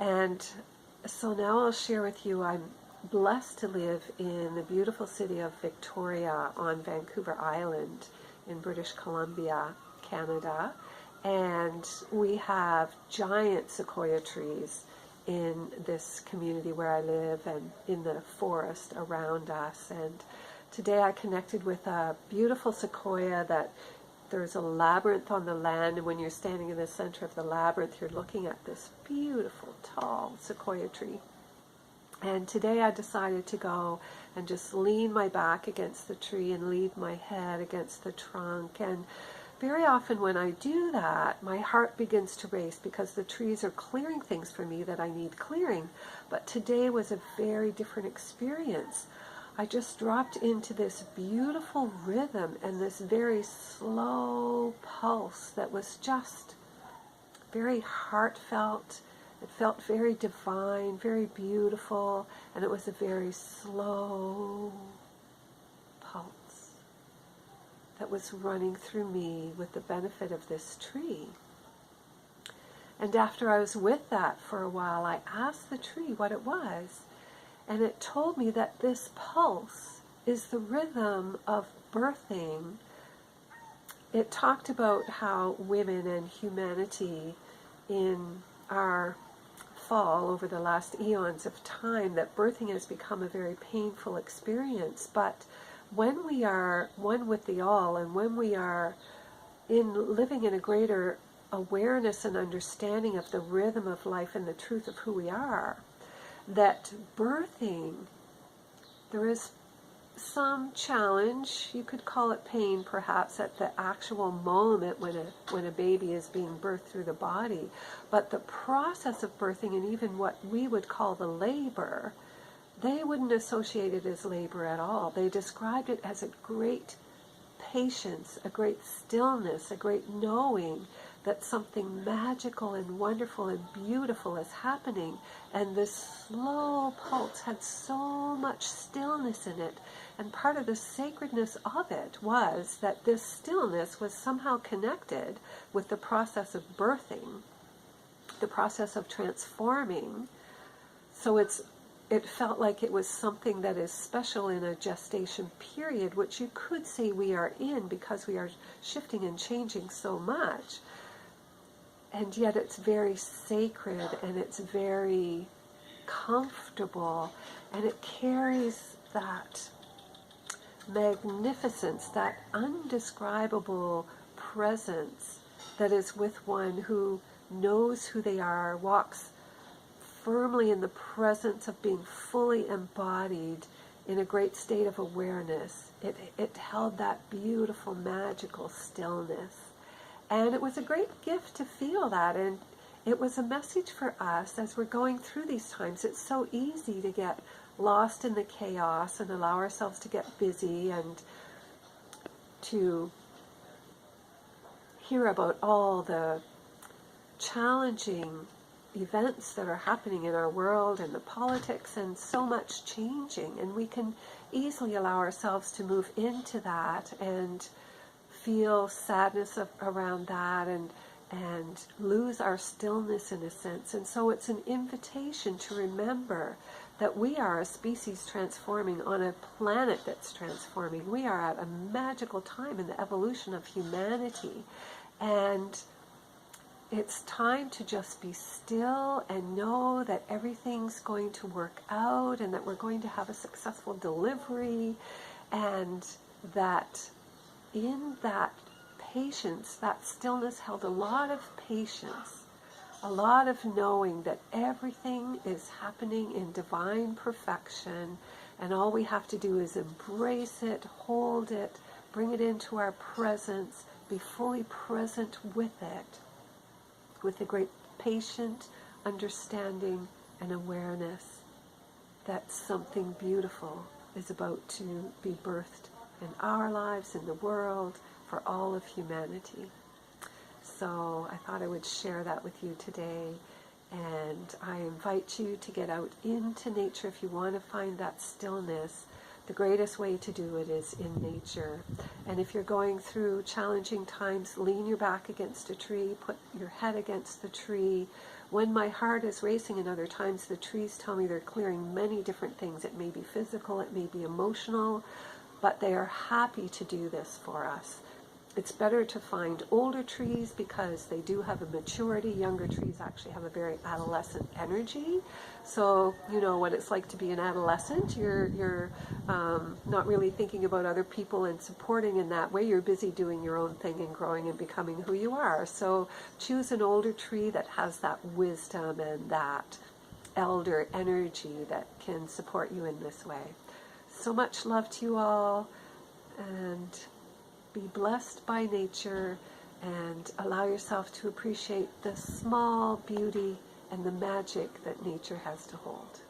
And so now I'll share with you, I'm blessed to live in the beautiful city of Victoria on Vancouver Island in British Columbia, Canada. And we have giant sequoia trees in this community where I live and in the forest around us. And today I connected with a beautiful sequoia that there's a labyrinth on the land, and when you're standing in the center of the labyrinth, you're looking at this beautiful, tall sequoia tree. And today I decided to go and just lean my back against the tree and lean my head against the trunk. And very often when I do that, my heart begins to race because the trees are clearing things for me that I need clearing. But today was a very different experience. I just dropped into this beautiful rhythm and this very slow pulse that was just very heartfelt. It felt very divine, very beautiful, and it was a very slow pulse that was running through me with the benefit of this tree. And after I was with that for a while, I asked the tree what it was. And it told me that this pulse is the rhythm of birthing. It talked about how women and humanity in our fall over the last eons of time, that birthing has become a very painful experience. But when we are one with the all, and when we are living in a greater awareness and understanding of the rhythm of life and the truth of who we are, that birthing, there is some challenge, you could call it pain perhaps, at the actual moment when a baby is being birthed through the body, but the process of birthing and even what we would call the labor, they wouldn't associate it as labor at all. They described it as a great patience, a great stillness, a great knowing that something magical and wonderful and beautiful is happening. And this slow pulse had so much stillness in it. And part of the sacredness of it was that this stillness was somehow connected with the process of birthing, the process of transforming. So it felt like it was something that is special in a gestation period, which you could say we are in because we are shifting and changing so much. And yet it's very sacred and it's very comfortable, and it carries that magnificence, that undescribable presence that is with one who knows who they are, walks firmly in the presence of being fully embodied in a great state of awareness. It held that beautiful, magical stillness. And it was a great gift to feel that, and it was a message for us as we're going through these times. It's so easy to get lost in the chaos and allow ourselves to get busy and to hear about all the challenging events that are happening in our world and the politics and so much changing. And we can easily allow ourselves to move into that and feel sadness around that and lose our stillness in a sense. And so it's an invitation to remember that we are a species transforming on a planet that's transforming. We are at a magical time in the evolution of humanity. And it's time to just be still and know that everything's going to work out and that we're going to have a successful delivery, and that in that patience, that stillness held a lot of patience, a lot of knowing that everything is happening in divine perfection, and all we have to do is embrace it, hold it, bring it into our presence, be fully present with it, with a great patient understanding and awareness that something beautiful is about to be birthed in our lives, in the world, for all of humanity. So I thought I would share that with you today, and I invite you to get out into nature if you want to find that stillness. The greatest way to do it is in nature. And if you're going through challenging times, lean your back against a tree, put your head against the tree, When my heart is racing, and other times the trees tell me they're clearing many different things. It may be physical, it may be emotional, but they are happy to do this for us. It's better to find older trees because they do have a maturity. Younger trees actually have a very adolescent energy. So you know what it's like to be an adolescent. You're not really thinking about other people and supporting in that way. You're busy doing your own thing and growing and becoming who you are. So choose an older tree that has that wisdom and that elder energy that can support you in this way. So much love to you all, and be blessed by nature and allow yourself to appreciate the small beauty and the magic that nature has to hold.